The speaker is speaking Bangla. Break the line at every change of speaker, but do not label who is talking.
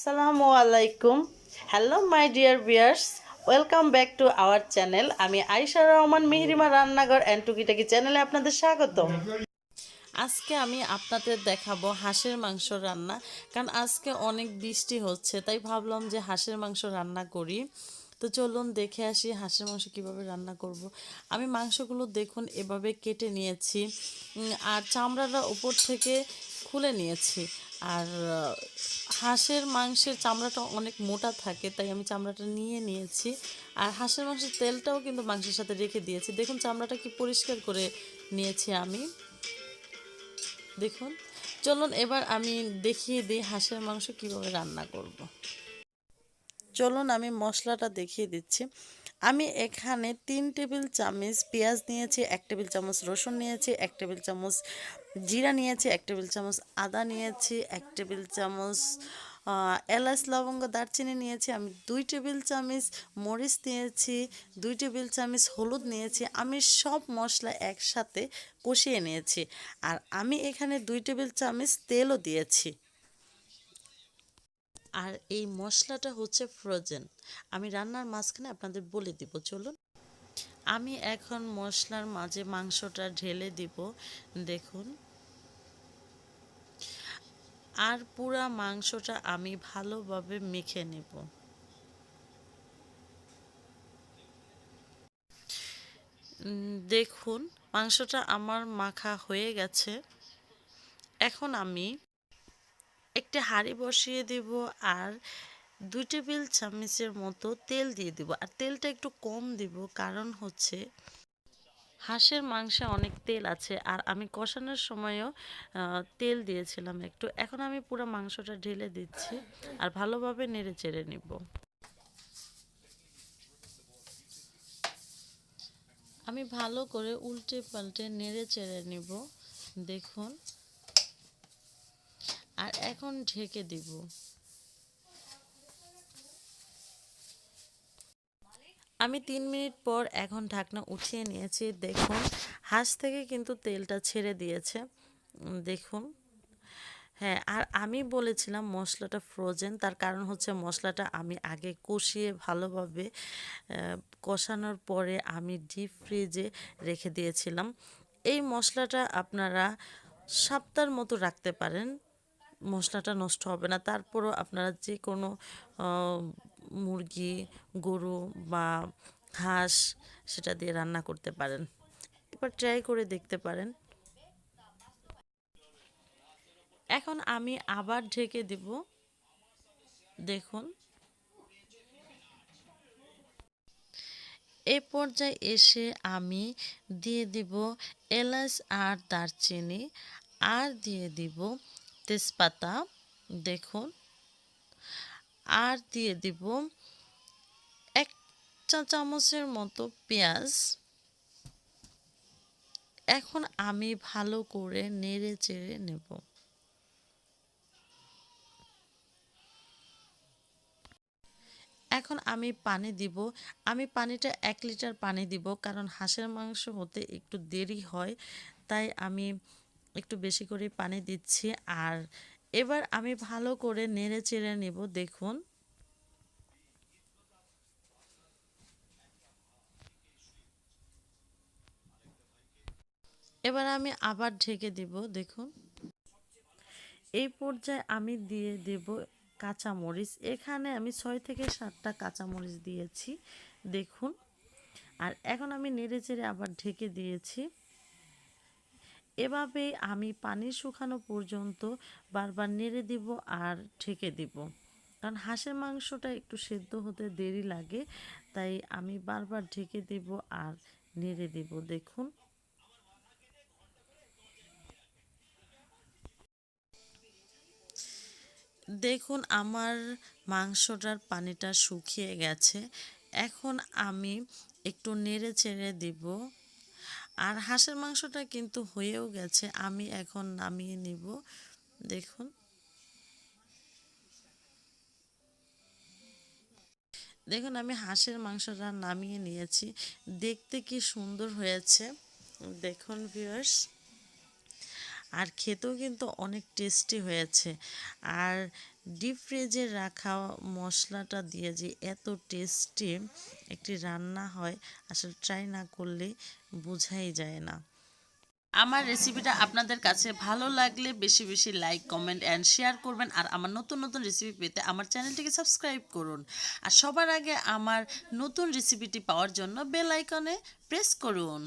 Assalamualaikum. Hello my dear viewers. Welcome back to our channel. আমি আয়েশা রহমান মিহিরিমা রান্নাঘর এন্ড টুকিটাকি চ্যানেলে আপনাদের স্বাগতম। আজকে আমি আপনাদের দেখাবো হাঁসের মাংস রান্না, কারণ আজকে অনেক বৃষ্টি হচ্ছে, তাই ভাবলাম যে হাঁসের মাংস রান্না করি। তো চলুন দেখে আসি হাঁসের মাংস কিভাবে রান্না করব। আমি মাংসগুলো দেখুন এভাবে কেটে নিয়েছি, আর চামড়াটা উপর থেকে খুলে নিয়েছি। আর হাঁসের মাংসের চামড়াটা অনেক মোটা থাকে, তাই আমি চামড়াটা নিয়ে নিয়েছি। আর হাঁসের মাংসের তেলটাও কিন্তু মাংসের সাথে রেখে দিয়েছি। দেখুন চামড়াটা কি পরিষ্কার করে নিয়েছি আমি। দেখুন, চলুন এবার আমি দেখিয়ে দিই হাঁসের মাংস কিভাবে রান্না করব। চলুন আমি মশলাটা দেখিয়ে দিচ্ছি। আমি এখানে 3 টেবিল চামচ পেঁয়াজ নিয়েছি, 1 টেবিল চামচ রসুন নিয়েছি, 1 টেবিল চামচ জিরা নিয়েছি, 1 টেবিল চামচ আদা নিয়েছি, 1 টেবিল চামচ এলাচ লবঙ্গ দারচিনি নিয়েছি, আমি 2 টেবিল চামচ মরিচ নিয়েছি, 2 টেবিল চামচ হলুদ নিয়েছি। আমি সব মশলা একসাথে কষিয়ে নিয়েছি, আর আমি এখানে 2 টেবিল চামচ তেলও দিয়েছি। আর এই মশলাটা হচ্ছে ফ্রোজেন। আমি রান্নার মাঝখানে আপনাদের বলে দিব। চলুন আমি এখন মশলার মাঝে মাংসটা ঢেলে দিব। দেখুন, আর পুরা মাংসটা আমি ভালোভাবে মেখে নেব। দেখুন মাংসটা আমার মাখা হয়ে গেছে। এখন আমি একটা হাঁড়ি বসিয়ে দেব, আর 2 টেবিল চামচের মতো তেল দিয়ে দিব। আর তেলটা একটু কম দিব, কারণ হচ্ছে হাঁসের মাংসে অনেক তেল আছে, আর আমি কষানোর সময়ও তেল দিয়েছিলাম একটু। এখন আমি পুরো মাংসটা ঢেলে দিচ্ছি আর ভালোভাবে নেড়ে চেড়ে নিব। আমি ভালো করে উল্টে পাল্টে নেড়ে চেড়ে নিব। দেখুন, আর এখন ঢেকে দিব। আমি 3 মিনিট পর এখন ঢাকনা উঠিয়ে নিয়েছি। দেখুন হাঁস থেকে কিন্তু তেলটা ছেড়ে দিয়েছে। দেখুন, হ্যাঁ, আর আমি বলেছিলাম মশলাটা ফ্রোজেন, তার কারণ হচ্ছে মশলাটা আমি আগে কষিয়ে ভালোভাবে কষানোর পরে আমি ডিপ ফ্রিজে রেখে দিয়েছিলাম। এই মশলাটা আপনারা সপ্তাহের মতো রাখতে পারেন, মশলাটা নষ্ট হবে না। তারপরও আপনারা যে কোনো মুরগি, গরু বা হাঁস সেটা দিয়ে রান্না করতে পারেন। এবার ট্রাই করে দেখতে পারেন। এখন আমি আবার ঢেকে দিব। দেখুন, এই পর্যায়ে এসে আমি দিয়ে দিব এলাচ আর দারচিনি, আর দিয়ে দিব তেজপাতা। দেখুন, আর দিয়ে দিব 1 চা চামচের মতো পেঁয়াজ। এখন আমি ভালো করে নেড়ে চেড়ে নেব। এখন আমি পানি দিব। আমি পানিটা 1 লিটার পানি দিব, কারণ হাঁসের মাংস হতে একটু দেরি হয়, তাই আমি একটু বেশি করে পানি দিচ্ছি। আর এবার আমি ভালো করে নেড়ে চেড়ে নেব। দেখুন, এবার আমি আবার ঢেকে দিব। দেখুন, এই পর্যায়ে আমি দিয়ে দেব কাঁচামরিচ। এখানে আমি 6 থেকে 7টা কাঁচামরিচ দিয়েছি। দেখুন, আর এখন আমি নেড়ে চেড়ে আবার ঢেকে দিয়েছি। এভাবেই আমি পানি শুকানো পর্যন্ত বারবার নেড়ে দিব আর ঢেকে দিব, কারণ হাঁসের মাংসটা একটু সেদ্ধ হতে দেরি লাগে, তাই আমি বারবার ঢেকে দিব আর নেড়ে দিব। দেখুন, দেখুন আমার মাংসটার পানিটা শুকিয়ে গেছে। এখন আমি একটু নেড়ে চেড়ে দিব, আর হাঁসের মাংসটা কিন্তু হয়েও গেছে। আমি এখন নামিয়ে নিব। দেখুন, দেখুন আমি হাঁসের মাংসটা নামিয়ে নিয়েছি। দেখতে কি সুন্দর হয়েছে দেখুন ভিউয়ার্স, আর খেতেও কিন্তু অনেক টেস্টি হয়েছে। আর ডিপ ফ্রিজে রাখা মশলাটা দিয়ে যে এত টেস্টি একটি রান্না হয় আসলে ট্রাই না করলে বোঝাই যায় না। আমার রেসিপিটা আপনাদের কাছে ভালো লাগলে বেশি বেশি লাইক কমেন্ট অ্যান্ড শেয়ার করবেন আর আমার নতুন নতুন রেসিপি পেতে আমার চ্যানেলটিকে সাবস্ক্রাইব করুন আর সবার আগে আমার নতুন রেসিপিটি পাওয়ার জন্য বেল আইকনে প্রেস করুন।